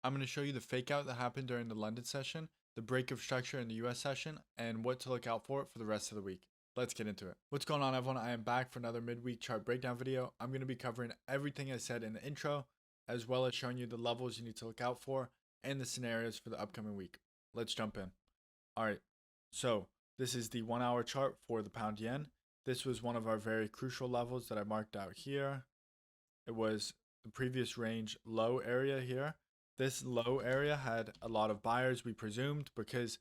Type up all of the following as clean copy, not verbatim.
I'm going to show you the fake out that happened during the London session, the break of structure in the US session, and what to look out for the rest of the week. Let's get into it. What's going on, everyone? I am back for another midweek chart breakdown video. I'm going to be covering everything I said in the intro, as well as showing you the levels you need to look out for and the scenarios for the upcoming week. Let's jump in. All right, so this is the 1 hour chart for the pound yen. This was one of our very crucial levels that I marked out here. It was the previous range low area here. This low area had a lot of buyers, we presumed, because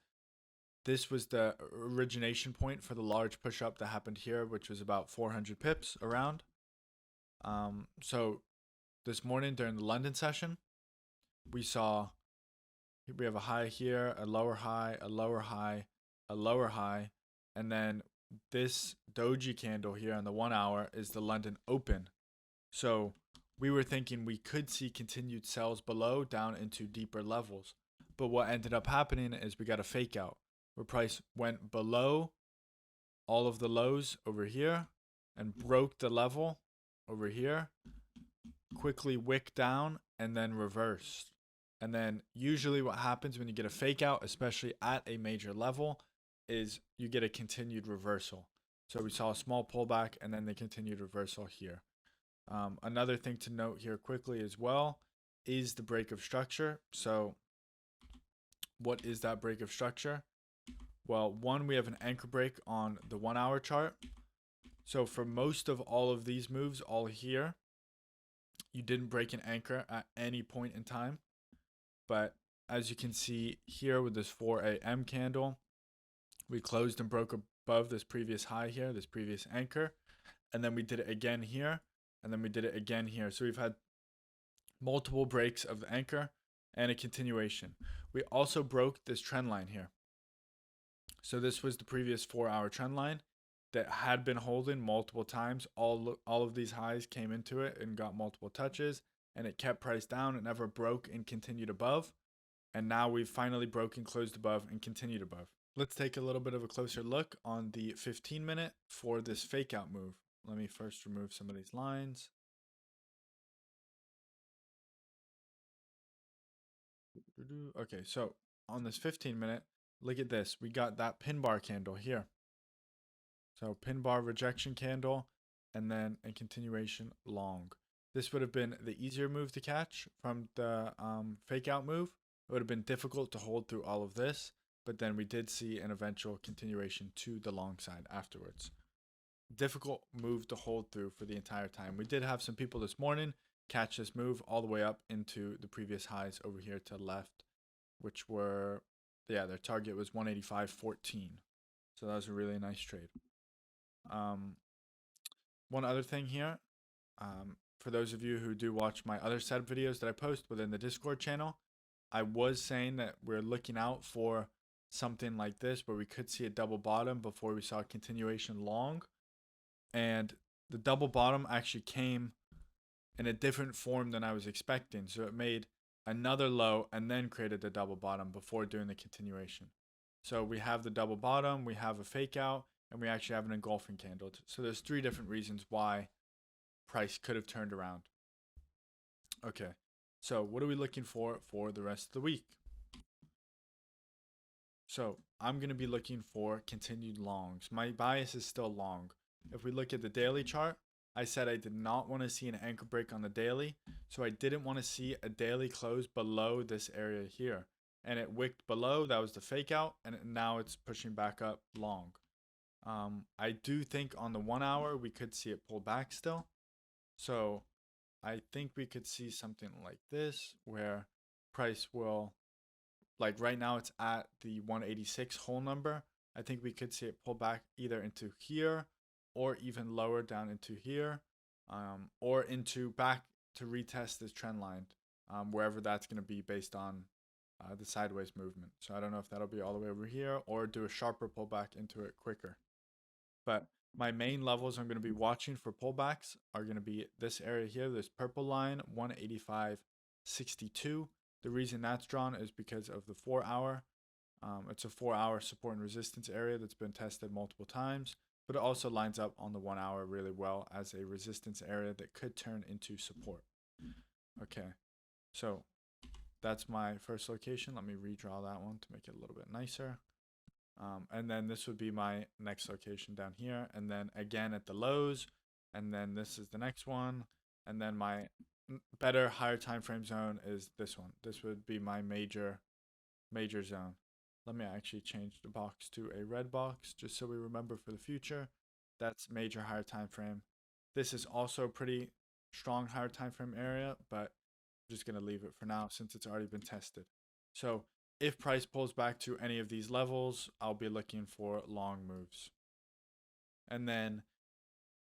this was the origination point for the large push up that happened here, which was about 400 pips around. So this morning during the London session, we have a high here, a lower high, a lower high, a lower high, and then this doji candle here on the 1 hour is the London open. So we were thinking we could see continued sells below down into deeper levels. But what ended up happening is we got a fake out where price went below all of the lows over here and broke the level over here, quickly wicked down, and then reversed. And then usually what happens when you get a fake out, especially at a major level, is you get a continued reversal. So we saw a small pullback and then the continued reversal here. Another thing to note here quickly as well is the break of structure. So what is that break of structure? Well, one, we have an anchor break on the 1 hour chart. So for most of all of these moves, all here, you didn't break an anchor at any point in time. But as you can see here with this 4 a.m. candle, we closed and broke above this previous high here, this previous anchor. And then we did it again here. And then we did it again here. So we've had multiple breaks of the anchor and a continuation. We also broke this trend line here. So this was the previous 4 hour trend line that had been holding multiple times. All of these highs came into it and got multiple touches, and it kept price down. It never broke and continued above. And now we've finally broken, closed above, and continued above. Let's take a little bit of a closer look on the 15-minute for this fake out move. Let me first remove some of these lines. Okay, so on this 15-minute, look at this. We got that pin bar candle here. So pin bar rejection candle, and then a continuation long. This would have been the easier move to catch from the fake out move. It would have been difficult to hold through all of this, but then we did see an eventual continuation to the long side afterwards. Difficult move to hold through for the entire time. We did have some people this morning catch this move all the way up into the previous highs over here to the left, which were, their target was 185.14. So that was a really nice trade. One other thing here, for those of you who do watch my other set of videos that I post within the Discord channel, I was saying that we're looking out for something like this where we could see a double bottom before we saw a continuation long. And the double bottom actually came in a different form than I was expecting. So it made another low and then created the double bottom before doing the continuation. So we have the double bottom, we have a fake out, and we actually have an engulfing candle. So there's 3 different reasons why price could have turned around. Okay, so what are we looking for the rest of the week? So I'm going to be looking for continued longs. My bias is still long. If we look at the daily chart, I said I did not want to see an anchor break on the daily. So I didn't want to see a daily close below this area here. And it wicked below. That was the fake out. And now it's pushing back up long. I do think on the 1 hour, we could see it pull back still. So I think we could see something like this where price will, like right now it's at the 186 whole number. I think we could see it pull back either into here or even lower down into here, or into back to retest this trend line, wherever that's going to be based on the sideways movement. So I don't know if that'll be all the way over here or do a sharper pullback into it quicker. But my main levels I'm going to be watching for pullbacks are going to be this area here, this purple line, 185.62. The reason that's drawn is because of the 4 hour. It's a 4 hour support and resistance area that's been tested multiple times, but it also lines up on the 1 hour really well as a resistance area that could turn into support. Okay, so That's my first location. Let me redraw that one to make it a little bit nicer. And then this would be my next location down here. And then again at the lows. And then this is the next one. And then my better higher time frame zone is this one. This would be my major zone. Let me actually change the box to a red box just so we remember for the future. That's major higher time frame. This is also a pretty strong higher time frame area, but I'm just going to leave it for now since it's already been tested. So if price pulls back to any of these levels, I'll be looking for long moves. And then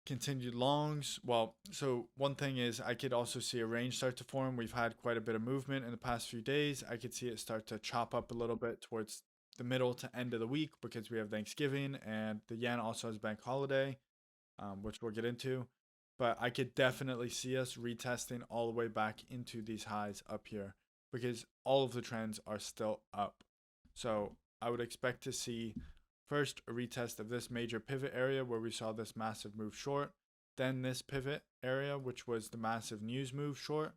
continued longs. Well, so one thing is I could also see a range start to form. We've had quite a bit of movement in the past few days. I could see it start to chop up a little bit towards the middle to end of the week because we have Thanksgiving and the yen also has bank holiday, which we'll get into. But I could definitely see us retesting all the way back into these highs up here because all of the trends are still up. So I would expect to see first a retest of this major pivot area where we saw this massive move short, then this pivot area, which was the massive news move short.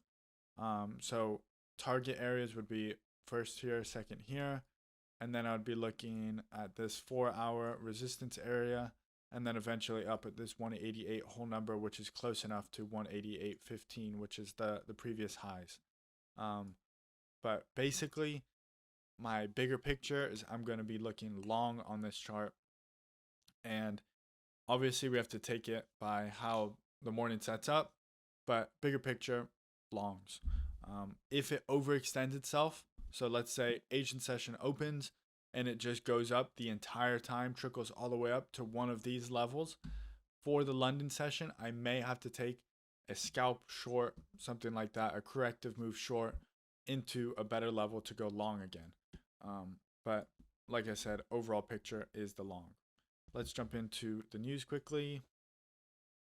So target areas would be first here, second here, and then I'd be looking at this 4-hour resistance area, and then eventually up at this 188 whole number, which is close enough to 188.15, which is the previous highs. But basically, my bigger picture is I'm going to be looking long on this chart. And obviously we have to take it by how the morning sets up, but bigger picture, longs. If it overextends itself, so let's say Asian session opens and it just goes up the entire time, trickles all the way up to one of these levels. For the London session, I may have to take a scalp short, something like that, a corrective move short into a better level to go long again. But like I said, overall picture is the long. Let's jump into the news quickly.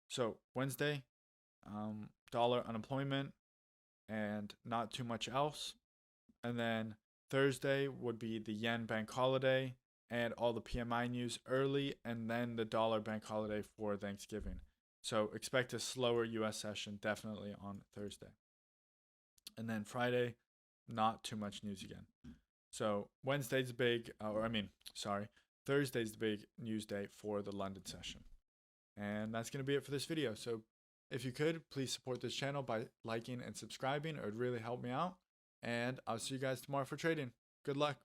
So Wednesday, dollar unemployment and not too much else. And then Thursday would be the yen bank holiday and all the PMI news early, and then the dollar bank holiday for Thanksgiving. So expect a slower US session definitely on Thursday. And then Friday, not too much news again. So Thursday's the big news day for the London session. And that's going to be it for this video. So if you could, please support this channel by liking and subscribing. It would really help me out. And I'll see you guys tomorrow for trading. Good luck.